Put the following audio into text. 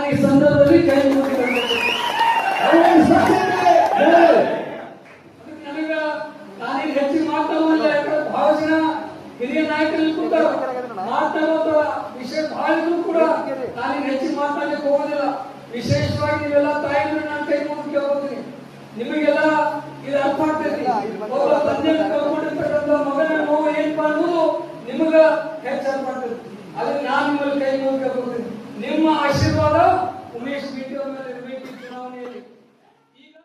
ಈ ಸಂದರ್ಭದಲ್ಲಿ ಕೈ ಮುಗಿದಿದ್ದಾರೆ. ನನಗ ನಾನೀಗ ಹೆಚ್ಚಿಗೆ ಮಾತಾಡುವಂತ ಬಹಳ ಜನ ಹಿರಿಯ ನಾಯಕರಲ್ಲಿ ಕೂಡ ಮಾತಾಡುವಂತ ವಿಷಯ ಬಹಳ ಕೂಡ ನಾನೀಗ ಹೆಚ್ಚಿಗೆ ಮಾತಾಡಲಿಕ್ಕೆ ಹೋಗೋದಿಲ್ಲ. ವಿಶೇಷವಾಗಿ ನೀವೆಲ್ಲ ತಾಯಿಗಳು